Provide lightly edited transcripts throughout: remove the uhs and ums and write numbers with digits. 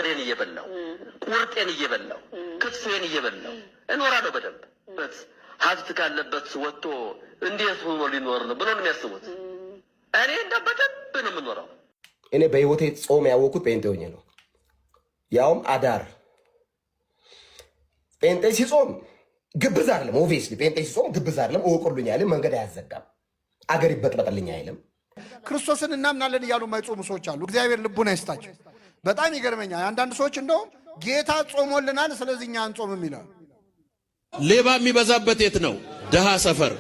እግሬን እየበላው ቁርጤን እየበላው ክትፎን እየበላው እኖራለሁ በደንብ ሀብት ካለበት ወጥቶ እንዴት ሆኖ ሊኖር ነው ብሎ ነው የሚያስቡት። እኔ እንደበደንብ ነው የምኖረው። እኔ በህይወቴ ጾም ያወኩት ጴንጤ ሆኜ ነው፣ ያውም አዳር። ጴንጤ ሲጾም ግብዝ አይደለም። ኦብቪየስሊ ጴንጤ ሲጾም ግብዝ አይደለም። እወቁልኝ አይልም፣ መንገድ አያዘጋም፣ አገር ይበጥበጥልኝ አይልም። ክርስቶስን እናምናለን እያሉ የማይጾሙ ሰዎች አሉ። እግዚአብሔር ልቡን አይስጣቸው። በጣም ይገርመኛል። አንዳንድ ሰዎች እንደውም ጌታ ጾሞልናል ስለዚህ እኛ አንጾምም ይላሉ። ሌባ የሚበዛበት የት ነው? ድሃ ሰፈር።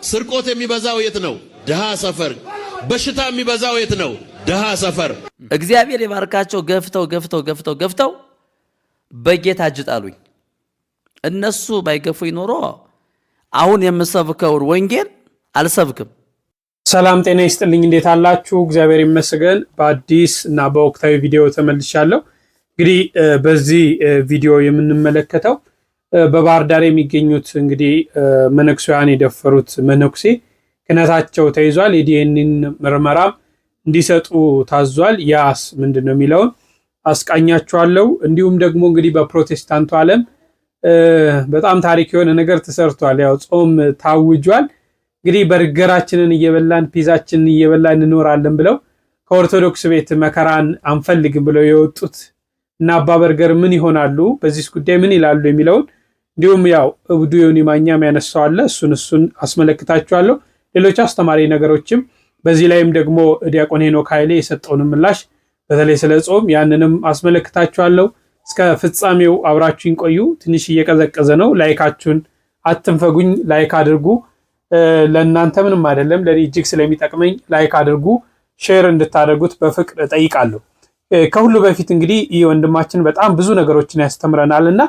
ስርቆት የሚበዛው የት ነው? ድሃ ሰፈር። በሽታ የሚበዛው የት ነው? ድሃ ሰፈር። እግዚአብሔር ይባርካቸው። ገፍተው በጌታ እጅ ጣሉኝ። እነሱ ባይገፉኝ ኖሮ አሁን የምሰብከውን ወንጌል አልሰብክም። ሰላም ጤና ይስጥልኝ። እንዴት አላችሁ? እግዚአብሔር ይመስገን። በአዲስ እና በወቅታዊ ቪዲዮ ተመልሻለሁ። እንግዲህ በዚህ ቪዲዮ የምንመለከተው በባህር ዳር የሚገኙት እንግዲህ መነኩሴያን የደፈሩት መነኩሴ ክህነታቸው ተይዟል። የዲኤንኤ ምርመራም እንዲሰጡ ታዟል። ያስ ምንድነው የሚለውን አስቃኛችኋለሁ። እንዲሁም ደግሞ እንግዲህ በፕሮቴስታንቱ ዓለም በጣም ታሪክ የሆነ ነገር ተሰርቷል። ያው ጾም ታውጇል። እንግዲህ በርገራችንን እየበላን ፒዛችንን እየበላን እንኖራለን ብለው ከኦርቶዶክስ ቤት መከራን አንፈልግም ብለው የወጡት እና አባ በርገር ምን ይሆናሉ፣ በዚህ ጉዳይ ምን ይላሉ የሚለውን እንዲሁም ያው እብዱ ዮኒ ማኛም ያነሳው አለ፣ እሱን አስመለክታችኋለሁ። ሌሎች አስተማሪ ነገሮችም በዚህ ላይም ደግሞ ዲያቆን ሄኖክ ኃይሌ የሰጠውን ምላሽ በተለይ ስለ ጾም ያንንም አስመለክታችኋለሁ። እስከ ፍጻሜው አብራችሁን ቆዩ። ትንሽ እየቀዘቀዘ ነው። ላይካችሁን አትንፈጉኝ። ላይክ አድርጉ። ለእናንተ ምንም አይደለም፣ ለኔ እጅግ ስለሚጠቅመኝ ላይክ አድርጉ። ሼር እንድታደርጉት በፍቅር ጠይቃለሁ። ከሁሉ በፊት እንግዲህ ይህ ወንድማችን በጣም ብዙ ነገሮችን ያስተምረናልና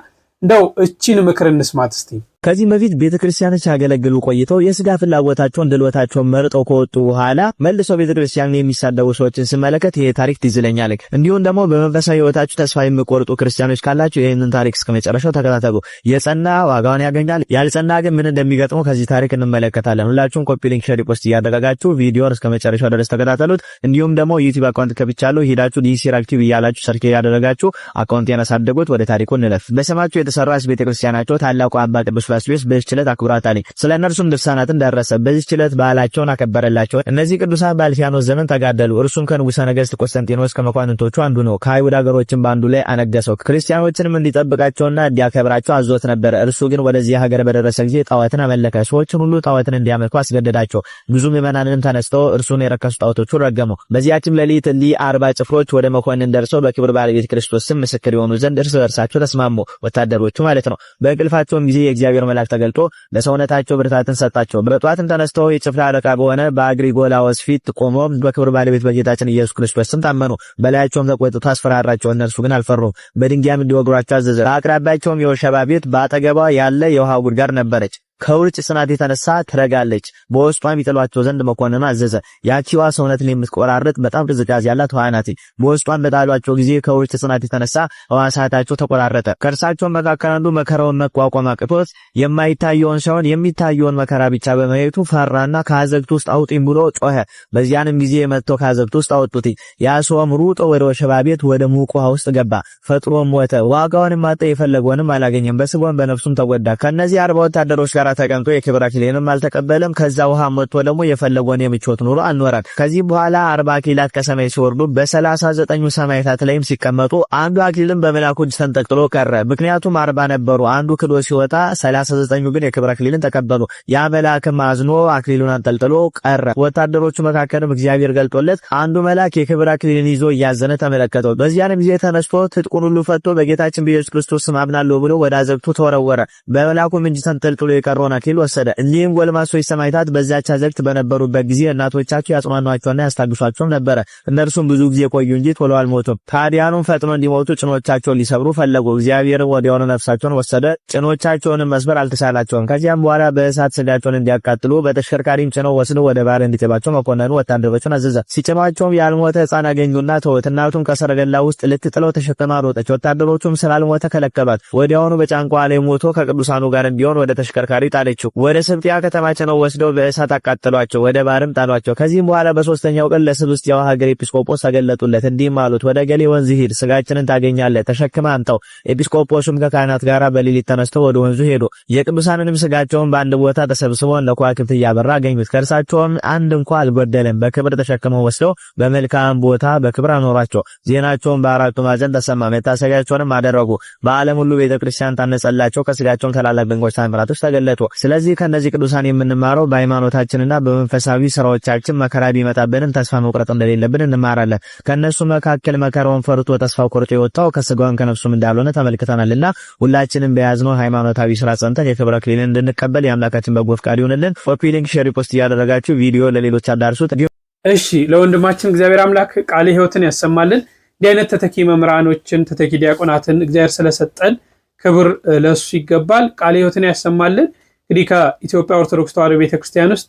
እንደው እቺን ምክር እንስማት እስቲ። ከዚህ በፊት ቤተክርስቲያኖች ያገለግሉ ቆይተው የስጋ ፍላጎታቸውን ድልወታቸውን መርጠው ከወጡ በኋላ መልሰው ቤተክርስቲያንን የሚሳደቡ ሰዎችን ስመለከት ይሄ ታሪክ ትዝለኛል። እንዲሁም ደግሞ በመንፈሳዊ ህይወታችሁ ተስፋ የሚቆርጡ ክርስቲያኖች ካላችሁ ይሄንን ታሪክ እስከመጨረሻው ተከታተሉ። የጸና ዋጋውን ያገኛል፣ ያልጸና ግን ምን እንደሚገጥመው ከዚህ ታሪክ እንመለከታለን። ሁላችሁም ኮፒ ሊንክ ሼር ፖስት እያደረጋችሁ ቪዲዮውን እስከመጨረሻው ድረስ ተከታተሉት። እንዲሁም ደግሞ ዩቲዩብ አካውንት ከብቻለሁ፣ ሄዳችሁ ዲሲ አክቲቭ እያላችሁ ሰርች ያደረጋችሁ አካውንቴን አሳድጉት። ወደ ታሪኩ እንለፍ። በሰማችሁ የተሰራስ ቤተክርስቲያናቸው ታላቁ አባ ቅዱስ ባስልዮስ በችለት አክብራታለች። ስለ እነርሱም ድርሳናትን ደረሰ። በዚህ ችለት በዓላቸውን አከበረላቸው። እነዚህ ቅዱሳን በአልፊያኖስ ዘመን ተጋደሉ። እርሱም ከንጉሠ ነገሥት ቆስጠንጢኖስ ከመኳንንቶቹ አንዱ ነው። ከአይሁድ ሀገሮችም በአንዱ ላይ አነገሰው። ክርስቲያኖችንም እንዲጠብቃቸውና እንዲያከብራቸው አዞት ነበር። እርሱ ግን ወደዚህ ሀገር በደረሰ ጊዜ ጣዖትን አመለከ። ሰዎችን ሁሉ ጣዖትን እንዲያመልኩ አስገደዳቸው። ብዙ ምዕመናንንም ተነስተው እርሱን የረከሱ ጣዖቶቹን ረገሙ። በዚያችም ሌሊት 40 ጭፍሮች ወደ መኮንን ደርሰው በክብር ባለቤት ክርስቶስ ስም ምስክር የሆኑ ዘንድ እርስ በርሳቸው ተስማሙ። ወታደሮቹ ማለት ነው። በእንቅልፋቸውም ጊዜ የእግዚአብሔር መልአክ ተገልጦ ለሰውነታቸው ብርታትን ሰጣቸው። በጠዋትም ተነስተው የጭፍራ አለቃ በሆነ በአግሪጎላዎስ ፊት ቆመው በክብር ባለቤት በጌታችን ኢየሱስ ክርስቶስ ስም ታመኑ። በላያቸውም ተቆጥቶ አስፈራራቸው። እነርሱ ግን አልፈሩም። በድንጋይም እንዲወግሯቸው አዘዘ። በአቅራቢያቸውም የወሸባ ቤት በአጠገቧ ያለ የውሃ ጉድጓድ ነበረች። ከውርጭ ጽናት የተነሳ ትረጋለች። በውስጧም ይጥሏቸው ዘንድ መኮንኑ አዘዘ። ያቺዋ ሰውነትን የምትቆራርጥ በጣም ቅዝቃዜ ያላት ውሃ ናት። በውስጧም በጣሏቸው ጊዜ ከውርጭ ጽናት የተነሳ ሕዋሳታቸው ተቆራረጠ። ከእርሳቸው መካከል አንዱ መከራውን መቋቋም አቅቶት የማይታየውን ሳይሆን የሚታየውን መከራ ብቻ በማየቱ ፈራና ከአዘግቱ ውስጥ አውጡኝ ብሎ ጮኸ። በዚያንም ጊዜ መጥተው ከአዘግቱ ውስጥ አወጡት። ያ ሰውም ሩጦ ወደ ወሸባ ቤት ወደ ሙቅ ውሃ ውስጥ ገባ። ፈጥኖም ሞተ። ዋጋውንም አጣ። የፈለገውንም አላገኘም። በስጋውም በነፍሱም ተጎዳ። ከነዚህ 40 ወታደሮች ጋር ተቀምጦ የክብር አክሊልንም አልተቀበለም። ከዛ ውሃ መጥቶ ደግሞ የፈለገውን የምቾት ኑሮ አልኖረም። ከዚህ በኋላ 40 አክሊላት ከሰማይ ሲወርዱ በ39 ሰማያታት ላይም ሲቀመጡ አንዱ አክሊልም በመላኩ እጅ ተንጠልጥሎ ቀረ። ምክንያቱም 40 ነበሩ። አንዱ ክዶ ሲወጣ 39 ግን የክብር አክሊልን ተቀበሉ። ያ መልአክም አዝኖ አክሊሉን አንጠልጥሎ ቀረ። ወታደሮቹ መካከልም እግዚአብሔር ገልጦለት አንዱ መልአክ የክብር አክሊልን ይዞ እያዘነ ተመለከተው። በዚያንም ጊዜ ተነስቶ ትጥቁን ሁሉ ፈቶ በጌታችን በኢየሱስ ክርስቶስ ስም አምናለሁ ብሎ ወደ አዘግቱ ተወረወረ። በመላኩም እጅ ተንጠልጥሎ የቀረውን አክሊል ወሰደ። እኒህም ጎልማሶች ሰማዕታት በዚያች አዘግት በነበሩበት ጊዜ እናቶቻቸው ያጽናኗቸውና ያስታግሷቸው ነበር። እነርሱም ብዙ ጊዜ ቆዩ እንጂ ቶሎ አልሞቱም። ታዲያኑም ፈጥኖ እንዲሞቱ ጭኖቻቸውን ሊሰብሩ ፈለጉ። እግዚአብሔር ወዲያውኑ ነፍሳቸውን ወሰደ። ጭኖቻቸውንም መስበር አልተቻላቸውም። ከዚያም በኋላ በእሳት ስጋቸውን እንዲያቃጥሉ በተሽከርካሪም ጭነው ወስደው ወደ ባህር እንዲጥሏቸው መኮንኑ ወታደሮቹን አዘዘ። ሲጭኗቸውም ያልሞተ ሕፃን አገኙና ተውት። እናቱም ከሰረገላ ውስጥ ልትጥለው ተሸክማ ሮጠች። ወታደሮቹም ስላልሞተ ከለከሏት። ወዲያውኑ በጫንቋ ላይ ሞቶ ከቅዱሳኑ ጋር እንዲሆን ወደ ተሽከርካሪ ጣለችው። ወደ ስብጥያ ከተማቸው ወስደው በእሳት አቃጠሏቸው፣ ወደ ባሕርም ጣሏቸው። ከዚህም በኋላ በሶስተኛው ቀን ለስብስጥያው ሀገር ኤጲስቆጶስ ተገለጡለት፣ እንዲህም አሉት፣ ወደ ገሌ ወንዝ ሂድ፣ ስጋችንን ታገኛለህ፣ ተሸክመህ አምጣው። ኤጲስቆጶሱም ከካህናት ጋር በሌሊት ተነስተው ወደ ወንዙ ሄዱ። የቅዱሳንንም ስጋቸውን በአንድ ቦታ ተሰብስበው እንደ ከዋክብት እያበራ አገኙት። ከእርሳቸውም አንድ እንኳ አልጎደለም። በክብር ተሸክመው ወስደው በመልካም ቦታ በክብር አኖራቸው። ዜናቸውን በአራቱ ማዕዘን ተሰማ። መታሰቢያቸውንም አደረጉ። በዓለም ሁሉ ቤተክርስቲያን ታነጸላቸው። ከስጋቸውም ታላላቅ ድንቆች ተአምራቶች ተገለጡ። ስለዚህ ከነዚህ ቅዱሳን የምንማረው በሃይማኖታችንና በመንፈሳዊ ስራዎቻችን መከራ ቢመጣብንም ተስፋ መቁረጥ እንደሌለብን እንማራለን። ከነሱ መካከል መከራውን ፈርቶ ተስፋ ቆርጦ የወጣው ከስጋውን ከነፍሱም እንዳልሆነ ተመልክተናልና ሁላችንም በያዝነው ሃይማኖታዊ ስራ ጸንተን የክብረ አክሊልን እንድንቀበል የአምላካችን በጎ ፍቃድ ይሁንልን። ኮፒ ሊንክ፣ ሼር፣ ፖስት እያደረጋችሁ ቪዲዮ ለሌሎች አዳርሱት። እሺ፣ ለወንድማችን እግዚአብሔር አምላክ ቃለ ሕይወትን ያሰማልን። እንዲህ አይነት ተተኪ መምህራኖችን ተተኪ ዲያቆናትን እግዚአብሔር ስለሰጠን ክብር ለሱ ይገባል። ቃለ ሕይወትን ያሰማልን። እንግዲህ ከኢትዮጵያ ኦርቶዶክስ ተዋሕዶ ቤተክርስቲያን ውስጥ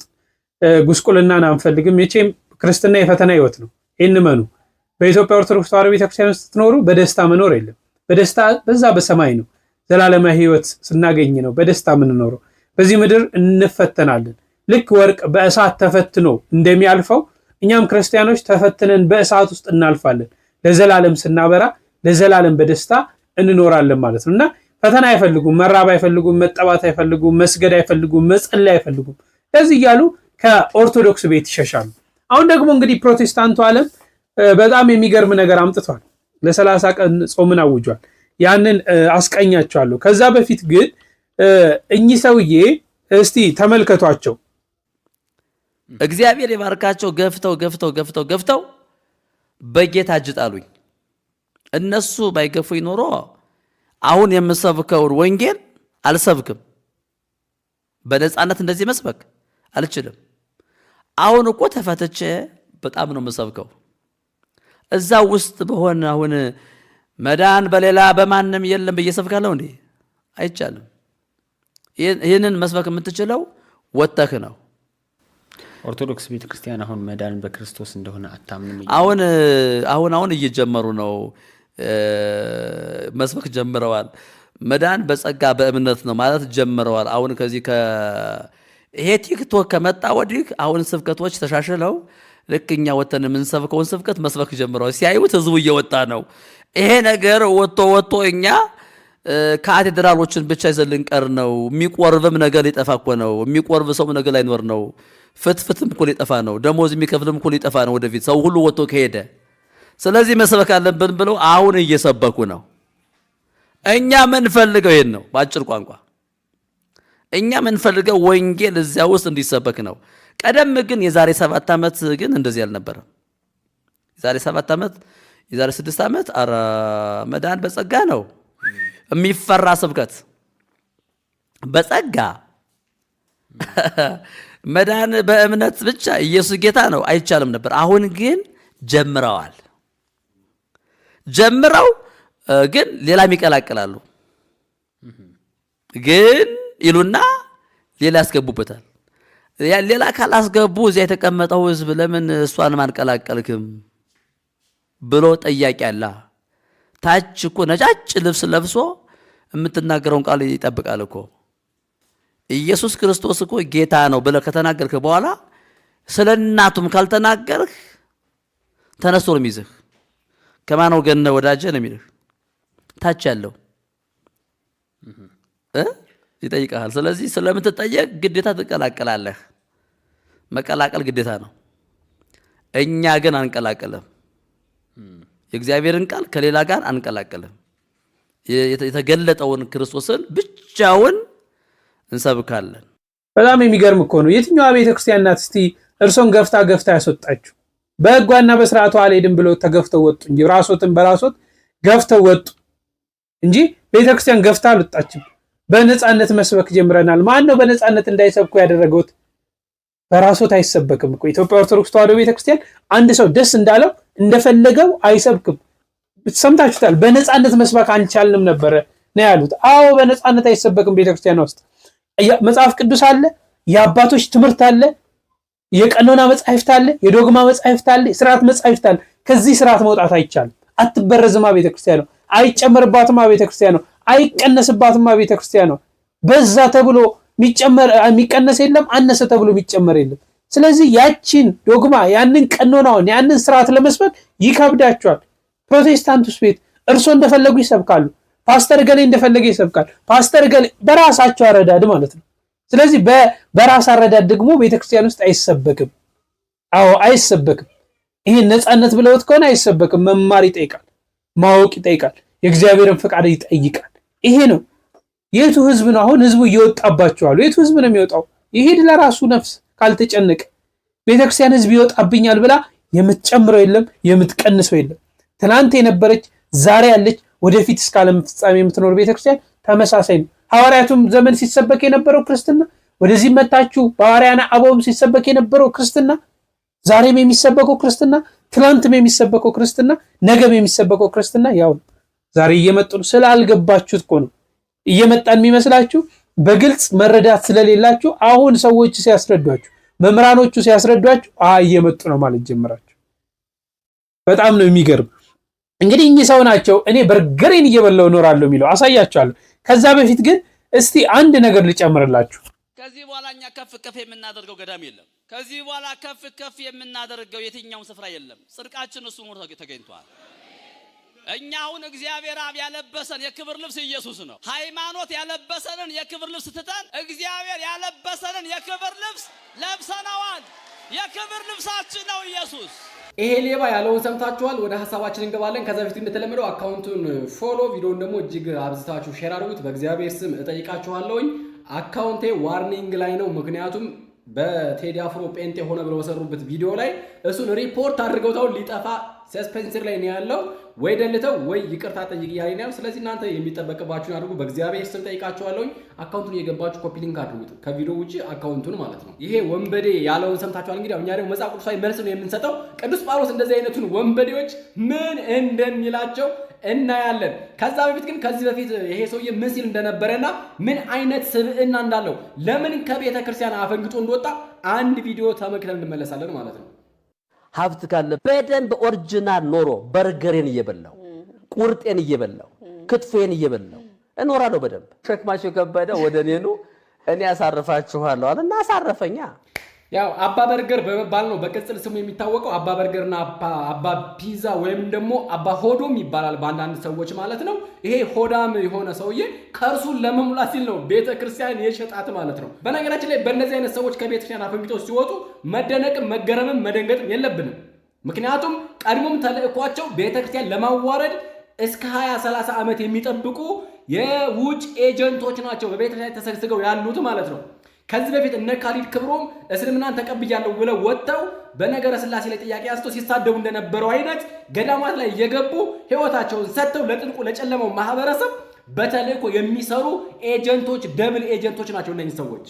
ጉስቁልናን አንፈልግም። መቼም ክርስትና የፈተና ሕይወት ነው። ይህን መኑ በኢትዮጵያ ኦርቶዶክስ ተዋሕዶ ቤተክርስቲያን ውስጥ ስትኖሩ በደስታ መኖር የለም። በደስታ በዛ በሰማይ ነው። ዘላለማዊ ሕይወት ስናገኝ ነው በደስታ የምንኖረው። በዚህ ምድር እንፈተናለን። ልክ ወርቅ በእሳት ተፈትኖ እንደሚያልፈው እኛም ክርስቲያኖች ተፈትነን በእሳት ውስጥ እናልፋለን። ለዘላለም ስናበራ ለዘላለም በደስታ እንኖራለን ማለት ነው እና ፈተና አይፈልጉም፣ መራብ አይፈልጉም፣ መጠባት አይፈልጉም፣ መስገድ አይፈልጉም፣ መጸለይ አይፈልጉም። ለዚህ እያሉ ከኦርቶዶክስ ቤት ይሸሻሉ። አሁን ደግሞ እንግዲህ ፕሮቴስታንቱ ዓለም በጣም የሚገርም ነገር አምጥቷል። ለ30 ቀን ጾምን አውጇል። ያንን አስቀኛቸዋለሁ። ከዛ በፊት ግን እኚህ ሰውዬ እስቲ ተመልከቷቸው። እግዚአብሔር የባርካቸው። ገፍተው በጌታ እጅ ጣሉኝ። እነሱ ባይገፉኝ ኖሮ አሁን የምሰብከውን ወንጌል አልሰብክም። በነፃነት እንደዚህ መስበክ አልችልም። አሁን እኮ ተፈትቼ በጣም ነው የምሰብከው። እዛ ውስጥ በሆነ አሁን መዳን በሌላ በማንም የለም ብዬ ሰብካለሁ እንዴ? አይቻልም። ይህንን መስበክ የምትችለው ወጥተህ ነው። ኦርቶዶክስ ቤተክርስቲያን አሁን መዳን በክርስቶስ እንደሆነ አታምንም? አሁን እየጀመሩ ነው፣ መስበክ ጀምረዋል። መዳን በጸጋ በእምነት ነው ማለት ጀምረዋል። አሁን ከዚህ ይሄ ቲክቶክ ከመጣ ወዲህ አሁን ስብከቶች ተሻሽለው ልክ እኛ ወተን የምንሰብከውን ስብከት መስበክ ጀምረዋል። ሲያዩት ህዝቡ እየወጣ ነው። ይሄ ነገር ወጥቶ እኛ ካቴድራሎችን ብቻ ይዘን ልንቀር ነው። የሚቆርብም ነገር ሊጠፋ እኮ ነው። የሚቆርብ ሰው ነገር ላይኖር ነው። ፍትፍትም እኮ ሊጠፋ ነው። ደሞዝ የሚከፍልም እኮ ሊጠፋ ነው ወደፊት ሰው ሁሉ ወጥቶ ከሄደ። ስለዚህ መስበክ አለብን ብለው አሁን እየሰበኩ ነው። እኛ ምንፈልገው ይሄን ነው። በአጭር ቋንቋ እኛ ምንፈልገው ወንጌል እዚያ ውስጥ እንዲሰበክ ነው። ቀደም ግን የዛሬ 7 ዓመት ግን እንደዚህ አልነበረም። የዛሬ 7 ዓመት የዛሬ 6 ዓመት ኧረ መዳን በጸጋ ነው የሚፈራ ስብከት በጸጋ መዳን በእምነት ብቻ ኢየሱስ ጌታ ነው አይቻልም ነበር። አሁን ግን ጀምረው ግን ሌላም ይቀላቅላሉ። ግን ይሉና ሌላ ያስገቡበታል። ሌላ ካላስገቡ እዚያ የተቀመጠው ህዝብ ለምን እሷን ማንቀላቀልክም ብሎ ጠያቂ አለ። ታች እኮ ነጫጭ ልብስ ለብሶ የምትናገረውን ቃል ይጠብቃል እኮ። ኢየሱስ ክርስቶስ እኮ ጌታ ነው ብለህ ከተናገርክ በኋላ ስለ እናቱም ካልተናገርህ ተነስቶ ነው የሚይዝህ። ከማን ወገን ነህ ወዳጄ ነው የሚልህ። ታች ያለው ይጠይቃል። ስለዚህ ስለምትጠየቅ ግዴታ ትቀላቀላለህ። መቀላቀል ግዴታ ነው። እኛ ግን አንቀላቀልም። የእግዚአብሔርን ቃል ከሌላ ጋር አንቀላቀልም። የተገለጠውን ክርስቶስን ብቻውን እንሰብካለን። በጣም የሚገርም እኮ ነው። የትኛዋ ቤተክርስቲያን ናት እስቲ እርሶን ገፍታ ያስወጣችሁ? በሕጓና በስርዓቱ አልሄድም ብለው ተገፍተው ወጡ እንጂ ራሶትን በራሶት ገፍተው ወጡ እንጂ ቤተክርስቲያን ገፍታ አልወጣችም። በነፃነት መስበክ ጀምረናል። ማን ነው በነፃነት እንዳይሰብኩ ያደረገውት? በራሶት አይሰበክም እኮ። ኢትዮጵያ ኦርቶዶክስ ተዋሕዶ ቤተክርስቲያን አንድ ሰው ደስ እንዳለው እንደፈለገው አይሰብክም። ሰምታችሁታል። በነፃነት መስበክ አንቻልንም ነበረ ነው ያሉት። አዎ በነፃነት አይሰበክም። ቤተክርስቲያን ውስጥ መጽሐፍ ቅዱስ አለ፣ የአባቶች ትምህርት አለ፣ የቀኖና መጻሕፍት አለ፣ የዶግማ መጻሕፍት አለ፣ የሥርዓት መጻሕፍት አለ። ከዚህ ስርዓት መውጣት አይቻልም። አትበረዝማ ቤተክርስቲያን ነው። አይጨመርባትማ ቤተክርስቲያን ነው። አይቀነስባትማ ቤተክርስቲያን ነው። በዛ ተብሎ የሚቀነስ የለም፣ አነሰ ተብሎ የሚጨመር የለም። ስለዚህ ያቺን ዶግማ ያንን ቀኖናውን ያንን ስርዓት ለመስበክ ይከብዳቸዋል። ፕሮቴስታንቱስ ቤት እርሶ እንደፈለጉ ይሰብካሉ፣ ፓስተር ገሌ እንደፈለገ ይሰብካል። ፓስተር ገሌ በራሳቸው አረዳድ ማለት ነው። ስለዚህ በራስ አረዳድ ደግሞ ቤተክርስቲያን ውስጥ አይሰበክም። አዎ አይሰበክም። ይሄን ነፃነት ብለውት ከሆነ አይሰበክም። መማር ይጠይቃል፣ ማወቅ ይጠይቃል፣ የእግዚአብሔርን ፍቃድ ይጠይቃል። ይሄ ነው። የቱ ህዝብ ነው አሁን ህዝቡ እየወጣባቸዋል? የቱ ህዝብ ነው የሚወጣው? ይሄድ ለራሱ ነፍስ ካልተጨነቀ ቤተክርስቲያን ህዝብ ይወጣብኛል ብላ የምትጨምረው የለም የምትቀንሰው የለም። ትናንት የነበረች ዛሬ ያለች ወደፊት እስከ ዓለም ፍጻሜ የምትኖር ቤተክርስቲያን ተመሳሳይ ነው። ሐዋርያቱም ዘመን ሲሰበክ የነበረው ክርስትና ወደዚህ መጣችሁ በሐዋርያና አበውም ሲሰበክ የነበረው ክርስትና ዛሬም የሚሰበከው ክርስትና ትናንትም የሚሰበከው ክርስትና ነገም የሚሰበከው ክርስትና ያው ዛሬ እየመጡ ነው። ስላልገባችሁት እኮ ነው እየመጣን የሚመስላችሁ። በግልጽ መረዳት ስለሌላችሁ አሁን ሰዎች ሲያስረዷችሁ መምህራኖቹ ሲያስረዷችሁ እየመጡ ነው ማለት ጀምራችሁ። በጣም ነው የሚገርም። እንግዲህ እኚህ ሰው ናቸው እኔ በርገሬን እየበላው እኖራለሁ የሚለው አሳያችኋለሁ። ከዛ በፊት ግን እስቲ አንድ ነገር ልጨምርላችሁ። ከዚህ በኋላ እኛ ከፍ ከፍ የምናደርገው ገዳም የለም። ከዚህ በኋላ ከፍ ከፍ የምናደርገው የትኛው ስፍራ የለም። ጽድቃችን እሱ ሞር ተገኝቷል። እኛ አሁን እግዚአብሔር አብ ያለበሰን የክብር ልብስ ኢየሱስ ነው። ሃይማኖት ያለበሰንን የክብር ልብስ ትተን እግዚአብሔር ያለበሰንን የክብር ልብስ ለብሰናል። የክብር ልብሳችን ነው ኢየሱስ። ይሄ ሌባ ያለውን ሰምታችኋል። ወደ ሐሳባችን እንገባለን። ከዛ በፊት እንደተለመደው አካውንቱን ፎሎ፣ ቪዲዮውን ደግሞ እጅግ አብዝታችሁ ሼር አድርጉት። በእግዚአብሔር ስም እጠይቃችኋለሁኝ። አካውንቴ ዋርኒንግ ላይ ነው። ምክንያቱም በቴዲ አፍሮ ጴንጤ ሆነ ብለው በሰሩበት ቪዲዮ ላይ እሱን ሪፖርት አድርገውታው ሊጠፋ ሰስፔንሰር ላይ ነው ያለው። ወይ ደልተው ወይ ይቅርታ ጠይቅ እያለኝ ነው። ስለዚህ እናንተ የሚጠበቅባችሁን አድርጉ። በእግዚአብሔር ስም ጠይቃችኋለሁኝ። አካውንቱን እየገባችሁ ኮፒ ሊንክ አድርጉት፣ ከቪዲዮ ውጪ አካውንቱን ማለት ነው። ይሄ ወንበዴ ያለውን ሰምታችኋል። እንግዲህ እኛ ደግሞ መጽሐፍ ቅዱሳዊ መልስ ነው የምንሰጠው። ቅዱስ ጳውሎስ እንደዚህ አይነቱን ወንበዴዎች ምን እንደሚላቸው እናያለን። ከዛ በፊት ግን ከዚህ በፊት ይሄ ሰውዬ ምን ሲል እንደነበረና ምን አይነት ስብዕና እንዳለው ለምን ከቤተ ክርስቲያን አፈንግጦ እንደወጣ አንድ ቪዲዮ ተመልክተን እንመለሳለን ማለት ነው። ሀብት ካለ በደንብ ኦሪጂናል ኖሮ በርገሬን እየበላው ቁርጤን እየበላው ክትፎን እየበላው እኖራለሁ በደንብ። ሸክማቸው ከበደ ወደ እኔ ኑ እኔ አሳርፋችኋለሁ አለና አሳረፈኛ። ያው አባ በርገር በመባል ነው በቅጽል ስሙ የሚታወቀው። አባ በርገርና አባ ፒዛ ወይም ደግሞ አባ ሆዶም ይባላል በአንዳንድ ሰዎች ማለት ነው። ይሄ ሆዳም የሆነ ሰውዬ ከእርሱን ለመሙላት ሲል ነው ቤተክርስቲያን የሸጣት ማለት ነው። በነገራችን ላይ በእነዚህ አይነት ሰዎች ከቤተክርስቲያን አፈንግጠው ሲወጡ መደነቅም መገረምም መደንገጥም የለብንም። ምክንያቱም ቀድሞም ተልእኳቸው ቤተክርስቲያን ለማዋረድ እስከ 20-30 ዓመት የሚጠብቁ የውጭ ኤጀንቶች ናቸው በቤተክርስቲያን ተሰግስገው ያሉት ማለት ነው። ከዚህ በፊት እነ ካሊድ ክብሮም እስልምናን ተቀብያለሁ ብለው ወጥተው በነገረ ስላሴ ላይ ጥያቄ አንስተው ሲሳደቡ እንደነበረው አይነት ገዳማት ላይ እየገቡ ህይወታቸውን ሰጥተው ለጥልቁ ለጨለመው ማህበረሰብ በተልእኮ የሚሰሩ ኤጀንቶች፣ ደብል ኤጀንቶች ናቸው እነኚህ ሰዎች።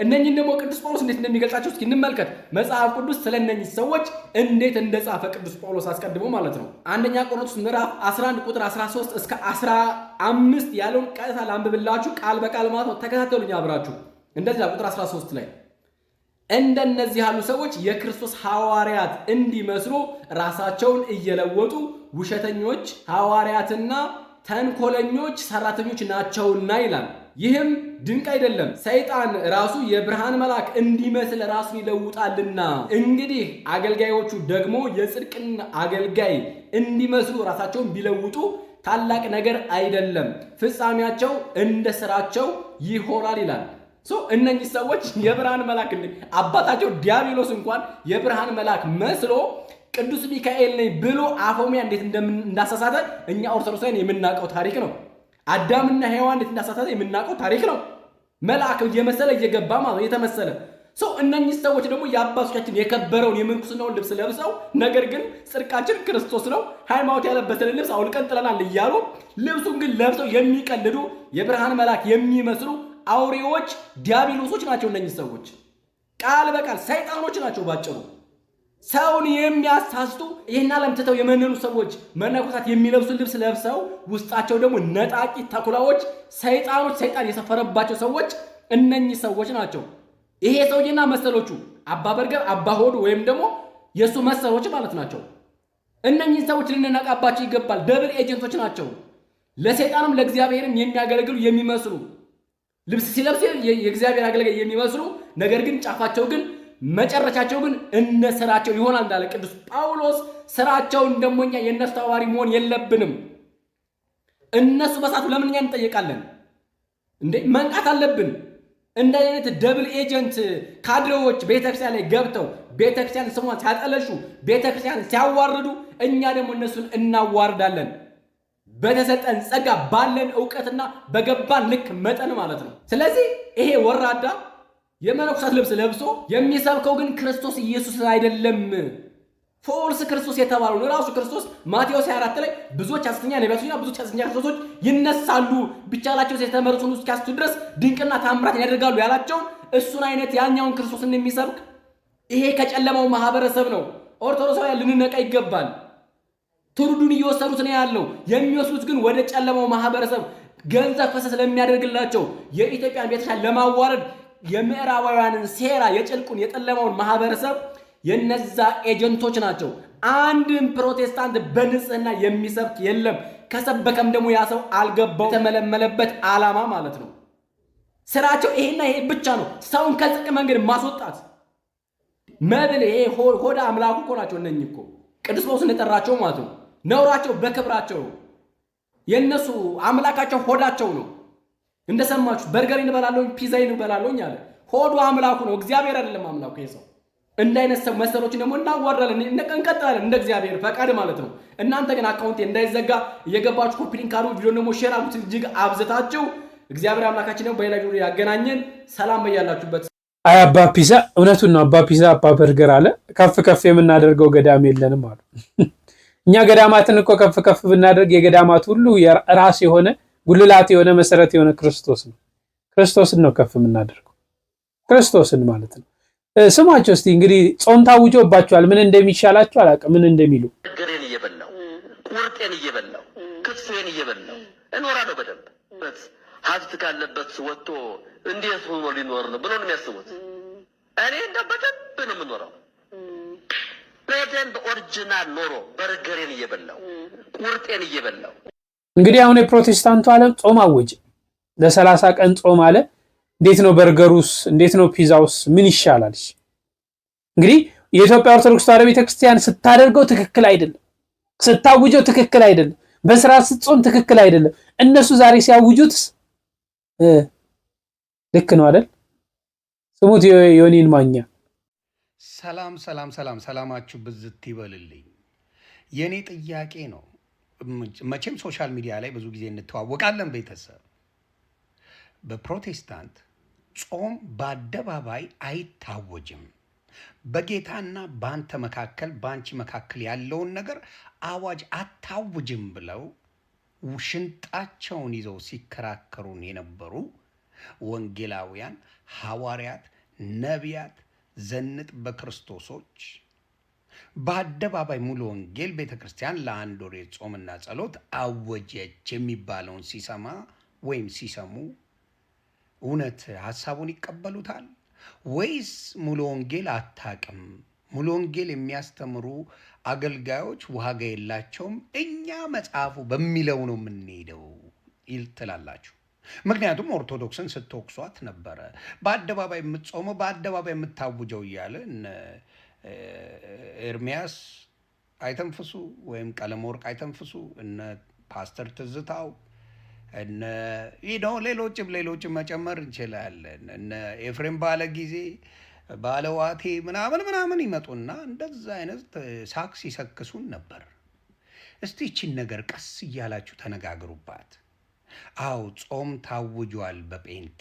እነኚህን ደግሞ ቅዱስ ጳውሎስ እንዴት እንደሚገልጻቸው እስኪ እንመልከት። መጽሐፍ ቅዱስ ስለ እነኚህ ሰዎች እንዴት እንደጻፈ ቅዱስ ጳውሎስ አስቀድሞ ማለት ነው። አንደኛ ቆሮንቶስ ምዕራፍ 11 ቁጥር 13 እስከ 15 ያለውን ቀጥታ ላንብብላችሁ ቃል በቃል ማለት ነው። ተከታተሉኝ አብራችሁ። እንደዚህ ቁጥር 13 ላይ እንደነዚህ ያሉ ሰዎች የክርስቶስ ሐዋርያት እንዲመስሉ ራሳቸውን እየለወጡ ውሸተኞች ሐዋርያትና ተንኮለኞች ሰራተኞች ናቸውና ይላል። ይህም ድንቅ አይደለም፣ ሰይጣን ራሱ የብርሃን መልአክ እንዲመስል ራሱን ይለውጣልና። እንግዲህ አገልጋዮቹ ደግሞ የጽድቅን አገልጋይ እንዲመስሉ ራሳቸውን ቢለውጡ ታላቅ ነገር አይደለም፣ ፍጻሜያቸው እንደ ስራቸው ይሆናል ይላል። እነኚህ ሰዎች የብርሃን መልአክ አባታቸው ዲያብሎስ እንኳን የብርሃን መልአክ መስሎ ቅዱስ ሚካኤል ነኝ ብሎ አፎሚያ እንዴት እንዳሳሳተ እኛ ኦርቶዶክሳውያን የምናውቀው ታሪክ ነው። አዳምና ሔዋን እንዴት እንዳሳሳተ የምናውቀው ታሪክ ነው። መልአክ እየመሰለ እየገባ ማለት የተመሰለ እነኚህ ሰዎች ደግሞ የአባቶቻችን የከበረውን የምንኩስናውን ልብስ ለብሰው ነገር ግን ጽድቃችን ክርስቶስ ነው፣ ሃይማኖት ያለበሰን ልብስ አውልቀን ጥለናል እያሉ ልብሱን ግን ለብሰው የሚቀልዱ የብርሃን መልአክ የሚመስሉ አውሬዎች ዲያብሎሶች ናቸው። እነኚህ ሰዎች ቃል በቃል ሰይጣኖች ናቸው። ባጭሩ ሰውን የሚያሳስቱ ይህን ዓለም ትተው የመነኑ ሰዎች መነኮሳት የሚለብሱ ልብስ ለብሰው ውስጣቸው ደግሞ ነጣቂ ተኩላዎች፣ ሰይጣኖች፣ ሰይጣን የሰፈረባቸው ሰዎች እነኚህ ሰዎች ናቸው። ይሄ ሰውዬና መሰሎቹ አባ በርገር፣ አባ ሆዱ ወይም ደግሞ የእሱ መሰሎች ማለት ናቸው። እነኚህ ሰዎች ልንነቃባቸው ይገባል። ደብል ኤጀንቶች ናቸው። ለሰይጣንም ለእግዚአብሔርም የሚያገለግሉ የሚመስሉ ልብስ ሲለብሱ የእግዚአብሔር አገልጋይ የሚመስሉ ነገር ግን ጫፋቸው ግን መጨረሻቸው ግን እነ ስራቸው ይሆናል እንዳለ ቅዱስ ጳውሎስ ስራቸውን ደግሞ እኛ የእነሱ ተባባሪ መሆን የለብንም። እነሱ በሳቱ ለምን እኛ እንጠየቃለን እንዴ? መንቃት አለብን። እንደ አይነት ደብል ኤጀንት ካድሬዎች ቤተክርስቲያን ላይ ገብተው ቤተክርስቲያን ስሟን ሲያጠለሹ ቤተክርስቲያን ሲያዋርዱ እኛ ደግሞ እነሱን እናዋርዳለን። በተሰጠን ጸጋ ባለን ዕውቀትና በገባን ልክ መጠን ማለት ነው። ስለዚህ ይሄ ወራዳ የመነኮሳት ልብስ ለብሶ የሚሰብከው ግን ክርስቶስ ኢየሱስ አይደለም። ፎልስ ክርስቶስ የተባለው ራሱ ክርስቶስ ማቴዎስ 24 ላይ ብዙዎች ሐሰተኛ ነቢያቶችና ብዙዎች ሐሰተኛ ክርስቶሶች ይነሳሉ ቢቻላቸው የተመረጡን እስኪያስቱ ድረስ ድንቅና ታምራትን ያደርጋሉ ያላቸውን እሱን አይነት ያኛውን ክርስቶስን የሚሰብክ ይሄ ከጨለማው ማህበረሰብ ነው። ኦርቶዶክሳውያን ልንነቃ ይገባል። ትውልዱን እየወሰዱት ነው ያለው። የሚወስዱት ግን ወደ ጨለማው ማህበረሰብ ገንዘብ ፈሰስ ለሚያደርግላቸው የኢትዮጵያን ቤተክርስቲያን ለማዋረድ የምዕራባውያንን ሴራ የጭልቁን የጨለማውን ማህበረሰብ የነዛ ኤጀንቶች ናቸው። አንድም ፕሮቴስታንት በንጽህና የሚሰብክ የለም። ከሰበከም ደግሞ ያ ሰው አልገባው የተመለመለበት ዓላማ ማለት ነው። ስራቸው ይሄና ይሄ ብቻ ነው። ሰውን ከጽድቅ መንገድ ማስወጣት መብል። ይሄ ሆዳ አምላኩ እኮ ናቸው እነኚህ እኮ ቅዱስ ጳውሎስ እንደጠራቸው ማለት ነው። ነውራቸው በክብራቸው ነው። የነሱ አምላካቸው ሆዳቸው ነው። እንደሰማችሁ በርገር እንበላለሁ ፒዛ እንበላለሁ አለ። ሆዱ አምላኩ ነው፣ እግዚአብሔር አይደለም አምላኩ የሰው። እንደ አይነት ሰው መሰሎችን ደግሞ እናዋርዳለን፣ እንቀጥላለን እንደ እግዚአብሔር ፈቃድ ማለት ነው። እናንተ ግን አካውንቴ እንዳይዘጋ እየገባችሁ ኮፒ ሊንክ አድርጉ፣ ቪዲዮ ደግሞ ሼር አድርጉት እጅግ አብዝታችሁ። እግዚአብሔር አምላካችን ደግሞ በሌላ ቪዲዮ ያገናኘን። ሰላም በያላችሁበት። አይ አባ ፒዛ እውነቱን ነው። አባ ፒዛ አባ በርገር አለ። ከፍ ከፍ የምናደርገው ገዳም የለንም አሉ። እኛ ገዳማትን እኮ ከፍ ከፍ ብናደርግ የገዳማት ሁሉ ራስ የሆነ ጉልላት የሆነ መሰረት የሆነ ክርስቶስ ነው። ክርስቶስን ነው ከፍ የምናደርገው፣ ክርስቶስን ማለት ነው። ስማቸው እስቲ እንግዲህ ጾም ታውጆባቸዋል። ምን እንደሚሻላቸው አላውቅም፣ ምን እንደሚሉ ገሬን እየበላው ቁርጤን እየበላው ክትፎን እየበላው እኖራለሁ በደንብ ሀብት ካለበት ወጥቶ እንዴት ሆኖ ሊኖር ነው ብሎ ነው የሚያስቡት። እኔ እንደ በደንብ ነው የምኖረው፣ በደንብ ኦሪጂናል ኖሮ በርገሬን እየበላው ቁርጤን እየበላው። እንግዲህ አሁን የፕሮቴስታንቱ ዓለም ጾም አወጀ፣ ለ30 ቀን ጾም አለ። እንዴት ነው በርገሩስ? እንዴት ነው ፒዛውስ? ምን ይሻላል? እንግዲህ የኢትዮጵያ ኦርቶዶክስ ተዋሕዶ ቤተክርስቲያን ስታደርገው ትክክል አይደለም፣ ስታውጀው ትክክል አይደለም፣ በስርዓት ስትጾም ትክክል አይደለም። እነሱ ዛሬ ሲያውጁትስ ልክ ነው አይደል? ስሙት ዮኒን ማኛ። ሰላም ሰላም ሰላም፣ ሰላማችሁ ብዝት ይበልልኝ። የኔ ጥያቄ ነው፣ መቼም ሶሻል ሚዲያ ላይ ብዙ ጊዜ እንተዋወቃለን ቤተሰብ። በፕሮቴስታንት ጾም በአደባባይ አይታወጅም። በጌታና በአንተ መካከል በአንቺ መካከል ያለውን ነገር አዋጅ አታውጅም ብለው ሽንጣቸውን ይዘው ሲከራከሩን የነበሩ ወንጌላውያን፣ ሐዋርያት፣ ነቢያት፣ ዘንጥ በክርስቶሶች በአደባባይ ሙሉ ወንጌል ቤተክርስቲያን ለአንድ ወር ጾምና ጸሎት አወጀች የሚባለውን ሲሰማ ወይም ሲሰሙ እውነት ሐሳቡን ይቀበሉታል ወይስ ሙሉ ወንጌል አታቅም፣ ሙሉ ወንጌል የሚያስተምሩ አገልጋዮች ዋጋ የላቸውም፣ እኛ መጽሐፉ በሚለው ነው የምንሄደው ትላላችሁ? ምክንያቱም ኦርቶዶክስን ስትወቅሷት ነበረ። በአደባባይ የምትጾመው በአደባባይ የምታውጀው እያለ ኤርሚያስ አይተንፍሱ ወይም ቀለመወርቅ አይተንፍሱ፣ እነ ፓስተር ትዝታው፣ እነ ሌሎችም መጨመር እንችላለን። እነ ኤፍሬም ባለ ጊዜ ባለዋቴ ምናምን ይመጡና እንደዛ አይነት ሳክ ሲሰክሱን ነበር። እስቲ ይችን ነገር ቀስ እያላችሁ ተነጋግሩባት። አው ጾም ታውጇል በጴንጤ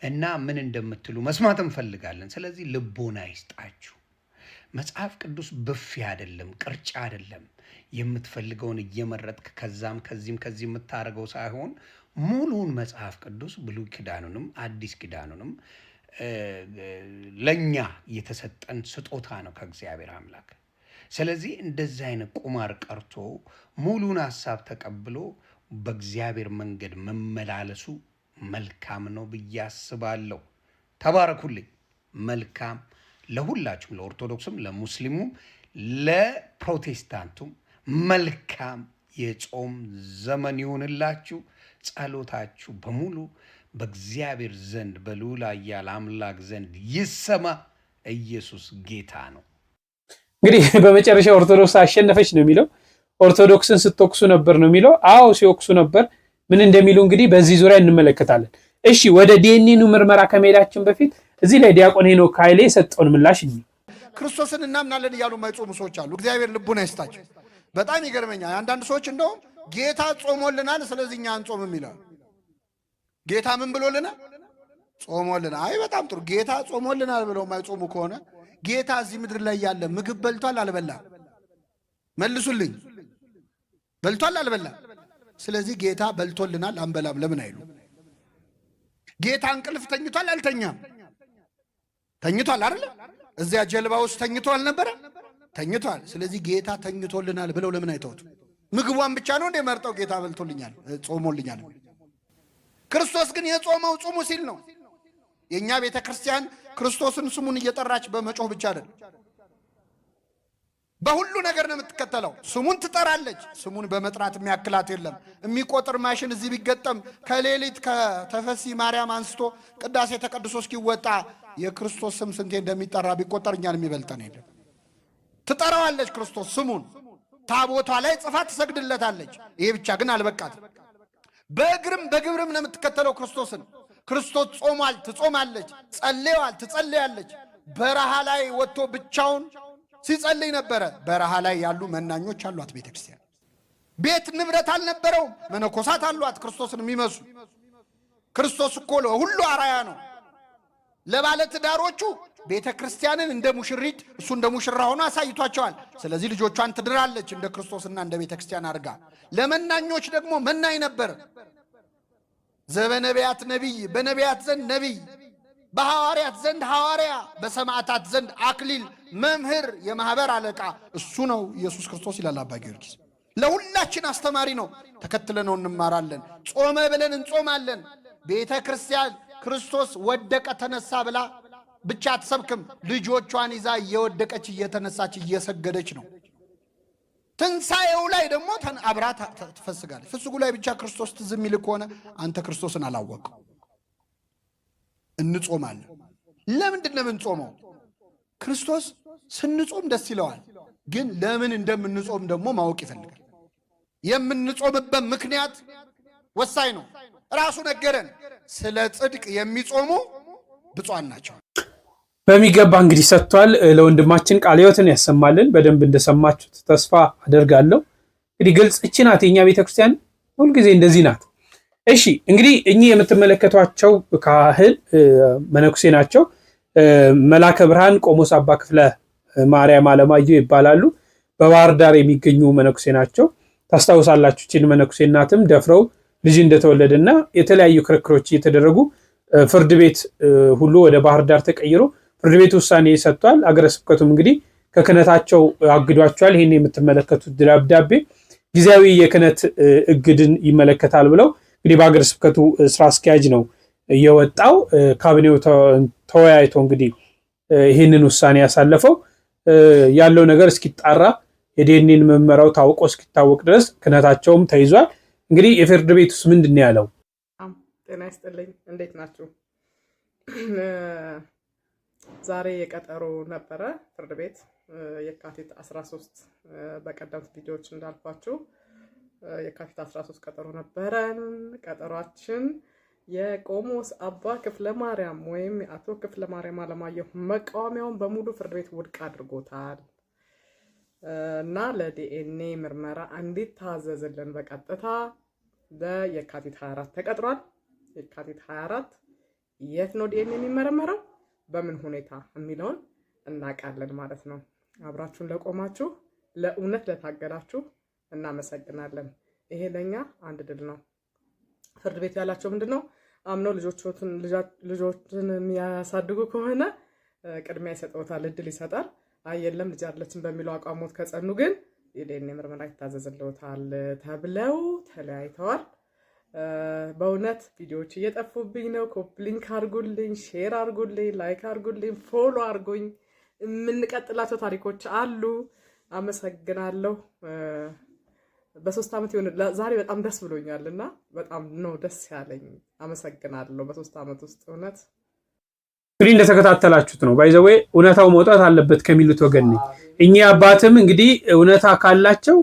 እና ምን እንደምትሉ መስማት እንፈልጋለን። ስለዚህ ልቦና ይስጣችሁ። መጽሐፍ ቅዱስ ብፌ አይደለም፣ ቅርጫ አይደለም። የምትፈልገውን እየመረጥክ ከዛም ከዚህም ከዚህ የምታደርገው ሳይሆን ሙሉውን መጽሐፍ ቅዱስ ብሉይ ኪዳኑንም አዲስ ኪዳኑንም ለኛ የተሰጠን ስጦታ ነው ከእግዚአብሔር አምላክ። ስለዚህ እንደዚህ አይነት ቁማር ቀርቶ ሙሉን ሐሳብ ተቀብሎ በእግዚአብሔር መንገድ መመላለሱ መልካም ነው ብዬ አስባለሁ። ተባረኩልኝ። መልካም ለሁላችሁም፣ ለኦርቶዶክስም፣ ለሙስሊሙም፣ ለፕሮቴስታንቱም መልካም የጾም ዘመን ይሁንላችሁ። ጸሎታችሁ በሙሉ በእግዚአብሔር ዘንድ በልዑል ኃያል አምላክ ዘንድ ይሰማ። ኢየሱስ ጌታ ነው። እንግዲህ በመጨረሻ ኦርቶዶክስ አሸነፈች ነው የሚለው። ኦርቶዶክስን ስትወቅሱ ነበር ነው የሚለው። አዎ ሲወቅሱ ነበር። ምን እንደሚሉ እንግዲህ በዚህ ዙሪያ እንመለከታለን። እሺ ወደ ዲኤንኤ ምርመራ ከመሄዳችን በፊት እዚህ ላይ ዲያቆን ሄኖክ ኃይሌ የሰጠውን ምላሽ ክርስቶስን እናምናለን እያሉ የማይጾሙ ሰዎች አሉ። እግዚአብሔር ልቡን አይስጣቸው። በጣም ይገርመኛል። አንዳንድ ሰዎች እንደውም ጌታ ጾሞልናል ስለዚህ እኛ አንጾምም ይላሉ። ጌታ ምን ብሎልናል? ጾሞልናል። አይ በጣም ጥሩ። ጌታ ጾሞልናል ብለው የማይጾሙ ከሆነ ጌታ እዚህ ምድር ላይ ያለ ምግብ በልቷል አልበላም? መልሱልኝ። በልቷል አልበላም? ስለዚህ ጌታ በልቶልናል አንበላም ለምን አይሉ? ጌታ እንቅልፍ ተኝቷል አልተኛም? ተኝቷል አይደል? እዚያ ጀልባ ውስጥ ተኝቶ አልነበረ? ተኝቷል። ስለዚህ ጌታ ተኝቶልናል ብለው ለምን አይተውት? ምግቧን ብቻ ነው እንደ መርጠው ጌታ በልቶልኛል ጾሞልኛል። ክርስቶስ ግን የጾመው ጾሙ ሲል ነው። የኛ ቤተ ክርስቲያን ክርስቶስን ስሙን እየጠራች በመጮህ ብቻ አይደለም፣ በሁሉ ነገር ነው የምትከተለው። ስሙን ትጠራለች። ስሙን በመጥራት የሚያክላት የለም። የሚቆጥር ማሽን እዚህ ቢገጠም ከሌሊት ከተፈሲ ማርያም አንስቶ ቅዳሴ ተቀድሶ እስኪወጣ የክርስቶስ ስም ስንቴ እንደሚጠራ ቢቆጠር እኛን የሚበልጠን የለም። ትጠራዋለች ክርስቶስ ስሙን። ታቦቷ ላይ ጽፋ ትሰግድለታለች። ይሄ ብቻ ግን አልበቃትም። በእግርም በግብርም ነው የምትከተለው ክርስቶስን። ክርስቶስ ጾሟል፣ ትጾማለች። ጸልየዋል፣ ትጸልያለች። በረሃ ላይ ወጥቶ ብቻውን ሲጸልይ ነበረ። በረሃ ላይ ያሉ መናኞች አሏት ቤተ ክርስቲያን። ቤት ንብረት አልነበረውም፣ መነኮሳት አሏት ክርስቶስን የሚመስሉ። ክርስቶስ እኮ ሁሉ አራያ ነው። ለባለ ትዳሮቹ ቤተ ክርስቲያንን እንደ ሙሽሪት እሱ እንደ ሙሽራ ሆኖ አሳይቷቸዋል። ስለዚህ ልጆቿን ትድራለች እንደ ክርስቶስና እንደ ቤተ ክርስቲያን አድርጋ። ለመናኞች ደግሞ መናኝ ነበር። ዘበነቢያት ነቢይ፣ በነቢያት ዘንድ ነቢይ፣ በሐዋርያት ዘንድ ሐዋርያ፣ በሰማዕታት ዘንድ አክሊል፣ መምህር፣ የማህበር አለቃ እሱ ነው ኢየሱስ ክርስቶስ ይላል አባ ጊዮርጊስ። ለሁላችን አስተማሪ ነው። ተከትለነው እንማራለን። ጾመ ብለን እንጾማለን። ቤተ ክርስቲያን ክርስቶስ ወደቀ ተነሳ ብላ ብቻ አትሰብክም። ልጆቿን ይዛ እየወደቀች እየተነሳች እየሰገደች ነው። ትንሣኤው ላይ ደግሞ አብራ ትፈስጋለች። ፍስጉ ላይ ብቻ ክርስቶስ ትዝ የሚል ከሆነ አንተ ክርስቶስን አላወቅም። እንጾማለን። ለምንድን ነው የምንጾመው? ክርስቶስ ስንጾም ደስ ይለዋል፣ ግን ለምን እንደምንጾም ደግሞ ማወቅ ይፈልጋል። የምንጾምበት ምክንያት ወሳኝ ነው። ራሱ ነገረን። ስለ ጽድቅ የሚጾሙ ብፁዓን ናቸው። በሚገባ እንግዲህ ሰጥቷል። ለወንድማችን ቃለ ሕይወትን ያሰማልን። በደንብ እንደሰማችሁት ተስፋ አደርጋለሁ። እንግዲህ ግልጽ እቺ ናት የኛ ቤተክርስቲያን፣ ሁልጊዜ እንደዚህ ናት። እሺ እንግዲህ እኚህ የምትመለከቷቸው ካህን መነኩሴ ናቸው። መላከ ብርሃን ቆሞስ አባ ክፍለ ማርያም አለማየሁ ይባላሉ። በባህር ዳር የሚገኙ መነኩሴ ናቸው። ታስታውሳላችሁ። እቺን መነኩሴ እናትም ደፍረው ልጅ እንደተወለደና የተለያዩ ክርክሮች እየተደረጉ ፍርድ ቤት ሁሉ ወደ ባህር ዳር ተቀይሮ ፍርድ ቤት ውሳኔ ሰጥቷል። አገረ ስብከቱም እንግዲህ ከክህነታቸው አግዷቸዋል። ይህን የምትመለከቱት ደብዳቤ ጊዜያዊ የክህነት እግድን ይመለከታል ብለው እንግዲህ በአገረ ስብከቱ ስራ አስኪያጅ ነው የወጣው። ካቢኔው ተወያይቶ እንግዲህ ይህንን ውሳኔ ያሳለፈው ያለው ነገር እስኪጣራ የዲኤንኤን መመሪያው ታውቆ እስኪታወቅ ድረስ ክህነታቸውም ተይዟል። እንግዲህ የፍርድ ቤት ውስጥ ምንድን ነው ያለው? ጤና ይስጥልኝ፣ እንዴት ናችሁ? ዛሬ የቀጠሮ ነበረ ፍርድ ቤት የካቲት 13 በቀደምት ቪዲዮዎች እንዳልኳችሁ የካቲት 13 ቀጠሮ ነበረን። ቀጠሯችን የቆሞስ አባ ክፍለ ማርያም ወይም የአቶ ክፍለ ማርያም አለማየሁ መቃወሚያውን በሙሉ ፍርድ ቤት ውድቅ አድርጎታል እና ለዲኤንኤ ምርመራ እንዲታዘዝልን በቀጥታ ለየካቲት 24 ተቀጥሯል። የካቲት 24 የት ነው ዲኤንኤ የሚመረመረው፣ በምን ሁኔታ የሚለውን እናውቃለን ማለት ነው። አብራችሁን ለቆማችሁ፣ ለእውነት ለታገላችሁ እናመሰግናለን። ይሄ ለኛ አንድ ድል ነው። ፍርድ ቤት ያላቸው ምንድነው? አምነው ልጆችን የሚያሳድጉ ከሆነ ቅድሚያ ይሰጠውታል፣ እድል ይሰጣል። አይ የለም ልጅ አይደለችም በሚለው አቋሞት ከጸኑ ግን የዲኤንኤ ምርመራ ይታዘዝልዎታል ተብለው ተለያይተዋል። በእውነት ቪዲዮዎች እየጠፉብኝ ነው። ኮፒ ሊንክ አድርጉልኝ፣ ሼር አድርጉልኝ፣ ላይክ አድርጉልኝ፣ ፎሎ አድርጉኝ። የምንቀጥላቸው ታሪኮች አሉ። አመሰግናለሁ። በ3 ዓመት ይሁን ዛሬ በጣም ደስ ብሎኛልና በጣም ነው ደስ ያለኝ። አመሰግናለሁ። በ3 ዓመት ውስጥ እውነት እንግዲህ እንደተከታተላችሁት ነው ባይዘዌ እውነታው መውጣት አለበት ከሚሉት ወገን ነኝ። እኛ አባትም እንግዲህ እውነታ ካላቸው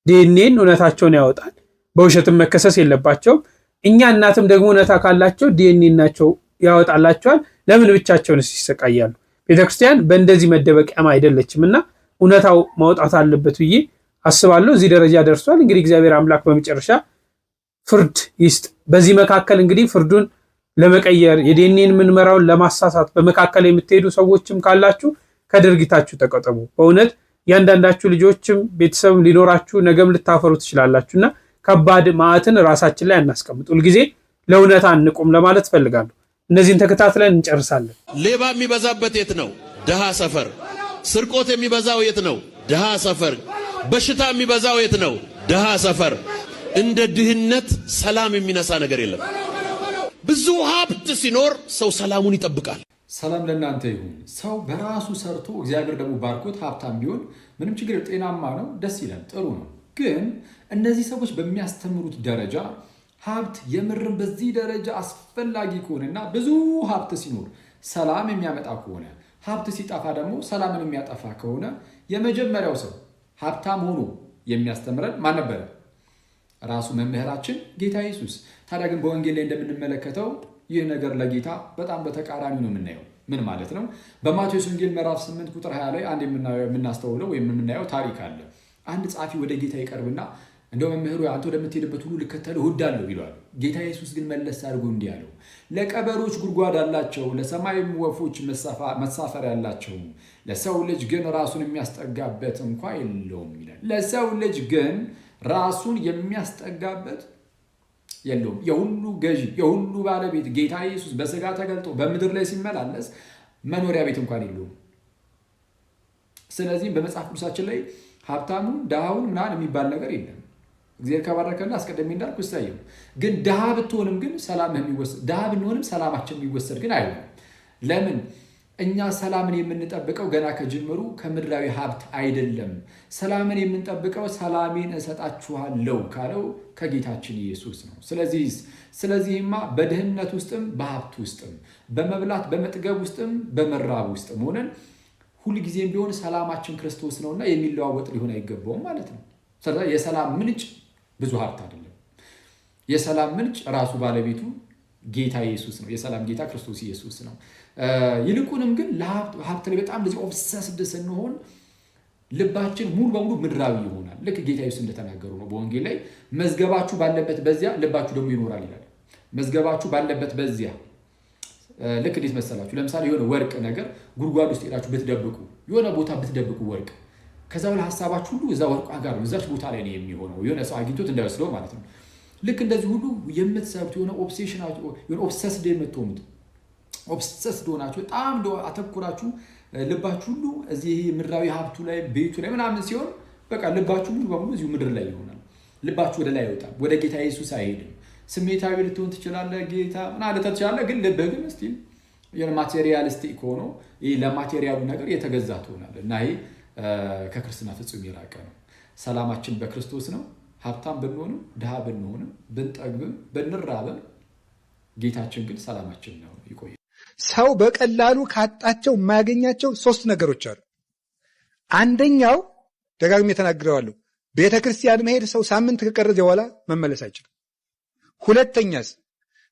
ዲኤንኤን እውነታቸውን ያወጣል፣ በውሸትም መከሰስ የለባቸውም። እኛ እናትም ደግሞ እውነታ ካላቸው ዲኤንኤ ናቸው ያወጣላቸዋል። ለምን ብቻቸውን ይሰቃያሉ? ቤተክርስቲያን በእንደዚህ መደበቂያም አይደለችምና እውነታው ማውጣት አለበት ብዬ አስባለሁ። እዚህ ደረጃ ደርሷል። እንግዲህ እግዚአብሔር አምላክ በመጨረሻ ፍርድ ይስጥ። በዚህ መካከል እንግዲህ ፍርዱን ለመቀየር የዲኤንኤን ምርመራውን ለማሳሳት በመካከል የምትሄዱ ሰዎችም ካላችሁ ከድርጊታችሁ ተቆጠቡ። በእውነት ያንዳንዳችሁ ልጆችም ቤተሰብ ሊኖራችሁ ነገም ልታፈሩ ትችላላችሁና ከባድ ማዕትን ራሳችን ላይ አናስቀምጥ። ሁልጊዜ ለእውነታ አንቁም ለማለት ፈልጋለሁ። እነዚህን ተከታትለን እንጨርሳለን። ሌባ የሚበዛበት የት ነው? ድሃ ሰፈር። ስርቆት የሚበዛው የት ነው? ድሃ ሰፈር። በሽታ የሚበዛው የት ነው? ድሃ ሰፈር። እንደ ድህነት ሰላም የሚነሳ ነገር የለም። ብዙ ሀብት ሲኖር ሰው ሰላሙን ይጠብቃል። ሰላም ለእናንተ ይሁን። ሰው በራሱ ሰርቶ እግዚአብሔር ደግሞ ባርኮት ሀብታም ቢሆን ምንም ችግር፣ ጤናማ ነው፣ ደስ ይላል፣ ጥሩ ነው። ግን እነዚህ ሰዎች በሚያስተምሩት ደረጃ ሀብት የምርም በዚህ ደረጃ አስፈላጊ ከሆነና ብዙ ሀብት ሲኖር ሰላም የሚያመጣ ከሆነ ሀብት ሲጠፋ ደግሞ ሰላምን የሚያጠፋ ከሆነ የመጀመሪያው ሰው ሀብታም ሆኖ የሚያስተምረን ማን ነበረ? ራሱ መምህራችን ጌታ ኢየሱስ። ታዲያ ግን በወንጌል ላይ እንደምንመለከተው ይህ ነገር ለጌታ በጣም በተቃራኒ ነው የምናየው። ምን ማለት ነው? በማቴዎስ ወንጌል ምዕራፍ 8 ቁጥር 20 ላይ አንድ የምናስተውለው ወይም የምናየው ታሪክ አለ። አንድ ጻፊ ወደ ጌታ ይቀርብና እንደው መምህሩ አንተ ወደምትሄድበት ሁሉ ልከተልህ እወዳለሁ ይለዋል። ጌታ ኢየሱስ ግን መለስ አድርጎ እንዲህ አለው፣ ለቀበሮች ጉድጓድ አላቸው፣ ለሰማይም ወፎች መሳፈሪያ አላቸው፣ ለሰው ልጅ ግን ራሱን የሚያስጠጋበት እንኳ የለውም ይላል። ለሰው ልጅ ግን ራሱን የሚያስጠጋበት የለውም። የሁሉ ገዢ የሁሉ ባለቤት ጌታ ኢየሱስ በስጋ ተገልጦ በምድር ላይ ሲመላለስ መኖሪያ ቤት እንኳን የለውም። ስለዚህም በመጽሐፍ ቅዱሳችን ላይ ሀብታሙን ድሃውን ምናምን የሚባል ነገር የለም። እግዚአብሔር ከባረከና አስቀድሜ እንዳልኩ ይስተያየው። ግን ድሃ ብትሆንም ግን ድሃ ብንሆንም ሰላማችን የሚወሰድ ግን አይሆንም። ለምን? እኛ ሰላምን የምንጠብቀው ገና ከጅምሩ ከምድራዊ ሀብት አይደለም። ሰላምን የምንጠብቀው ሰላሜን እሰጣችኋለሁ ካለው ከጌታችን ኢየሱስ ነው። ስለዚህማ በድህነት ውስጥም በሀብት ውስጥም በመብላት በመጥገብ ውስጥም በመራብ ውስጥም ሆነን ሁልጊዜም ቢሆን ሰላማችን ክርስቶስ ነውና የሚለዋወጥ ሊሆን አይገባውም ማለት ነው። የሰላም ምንጭ ብዙ ሀብት አይደለም። የሰላም ምንጭ ራሱ ባለቤቱ ጌታ ኢየሱስ ነው። የሰላም ጌታ ክርስቶስ ኢየሱስ ነው። ይልቁንም ግን ለሀብት ላይ በጣም እንደዚህ ኦብሰስድ ስንሆን ልባችን ሙሉ በሙሉ ምድራዊ ይሆናል። ልክ ጌታ ኢየሱስ እንደተናገሩ ነው በወንጌል ላይ መዝገባችሁ ባለበት በዚያ ልባችሁ ደግሞ ይኖራል ይላል። መዝገባችሁ ባለበት በዚያ ልክ እንዴት መሰላችሁ? ለምሳሌ የሆነ ወርቅ ነገር ጉድጓድ ውስጥ ሄዳችሁ ብትደብቁ፣ የሆነ ቦታ ብትደብቁ ወርቅ ከዛ በኋላ ሀሳባችሁ ሁሉ እዛ ወርቋ ጋር ነው፣ እዛች ቦታ ላይ ነው የሚሆነው። የሆነ ሰው አግኝቶት እንዳይወስደው ማለት ነው። ልክ እንደዚህ ሁሉ የምትሰሩት የሆነ ኦብሴሽን የሆነ ኦብሰስድ የምትሆኑት ኦብሰስድ ሆናችሁ በጣም አተኩራችሁ ልባችሁ ሁሉ እዚህ ምድራዊ ሀብቱ ላይ ቤቱ ላይ ምናምን ሲሆን በቃ ልባችሁ ሙሉ በሙሉ እዚሁ ምድር ላይ ይሆናል። ልባችሁ ወደ ላይ አይወጣም፣ ወደ ጌታ ኢየሱስ አይሄድም። ስሜታዊ ልትሆን ትችላለህ፣ ጌታ ምናምን ትችላለህ፣ ግን ልብህ ግን እስቲል የሆነ ማቴሪያሊስቲክ ሆኖ ይሄ ለማቴሪያሉ ነገር የተገዛ ትሆናለህ እና ይሄ ከክርስትና ፍጹም የራቀ ነው። ሰላማችን በክርስቶስ ነው። ሀብታም ብንሆንም ድሃ ብንሆንም ብንጠግብም ብንራብም ጌታችን ግን ሰላማችን ነው። ይቆይ። ሰው በቀላሉ ካጣቸው የማያገኛቸው 3 ነገሮች አሉ። አንደኛው ደጋግሜ ተናግሬዋለሁ፣ ቤተ ክርስቲያን መሄድ ሰው ሳምንት ከቀረዘ በኋላ መመለስ አይችልም። ሁለተኛስ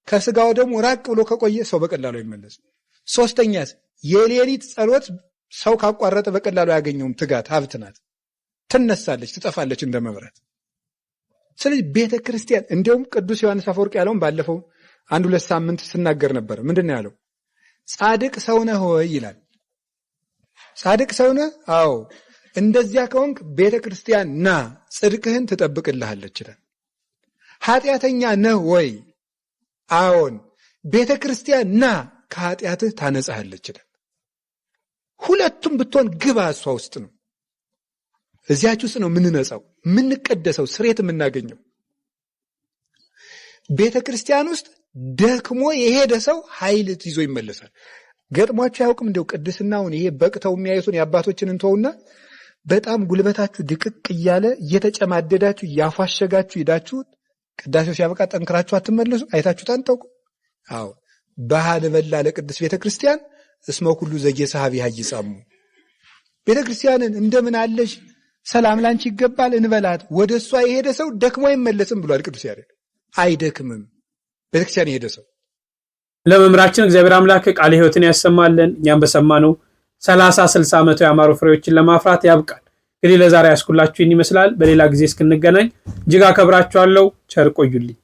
ከስጋው ደግሞ ራቅ ብሎ ከቆየ ሰው በቀላሉ አይመለስም። ሶስተኛስ የሌሊት ጸሎት ሰው ካቋረጠ በቀላሉ ያገኘውም ትጋት ሀብት ናት፣ ትነሳለች፣ ትጠፋለች እንደ መብራት። ስለዚህ ቤተ ክርስቲያን እንዲያውም ቅዱስ ዮሐንስ አፈወርቅ ያለውን ባለፈው 1-2 ሳምንት ስናገር ነበር። ምንድን ነው ያለው? ጻድቅ ሰው ነህ ሆይ ይላል። ጻድቅ ሰው ነህ? አዎ። እንደዚያ ከሆንክ ቤተ ክርስቲያን ና፣ ጽድቅህን ትጠብቅልሃለች ይላል። ኃጢአተኛ ነህ ወይ? አዎን። ቤተ ክርስቲያን ና፣ ከኃጢአትህ ታነጻሃለች ይላል። ሁለቱም ብትሆን ግባ እሷ ውስጥ ነው። እዚያች ውስጥ ነው የምንነጻው፣ የምንቀደሰው፣ ስሬት የምናገኘው። ቤተ ክርስቲያን ውስጥ ደክሞ የሄደ ሰው ኃይል ይዞ ይመለሳል። ገጥሟቸው ያውቅም? እንደው ቅድስናውን ይሄ በቅተው የሚያዩትን የአባቶችን እንተውና በጣም ጉልበታችሁ ድቅቅ እያለ እየተጨማደዳችሁ እያፏሸጋችሁ ሄዳችሁ ቅዳሴው ሲያበቃ ጠንክራችሁ አትመለሱ? አይታችሁ ታንጠቁ? አዎ ባህል በላ ለቅድስት ቤተክርስቲያን እስመ ኩሉ ዘጌሳሃቢ ሀይጻሙ ቤተክርስቲያንን እንደምን አለሽ ሰላም ላንቺ ይገባል እንበላት። ወደ እሷ የሄደ ሰው ደክሞ አይመለስም ብሏል ቅዱስ ያሬድ። አይደክምም ቤተክርስቲያን የሄደ ሰው። ለመምህራችን እግዚአብሔር አምላክ ቃለ ሕይወትን ያሰማልን። እኛም በሰማነው 30 60 መቶ ያማሩ ፍሬዎችን ለማፍራት ያብቃል። እንግዲህ ለዛሬ ያስኩላችሁ ይመስላል። በሌላ ጊዜ እስክንገናኝ እጅግ አከብራችኋለሁ። ቸር ቆዩልኝ።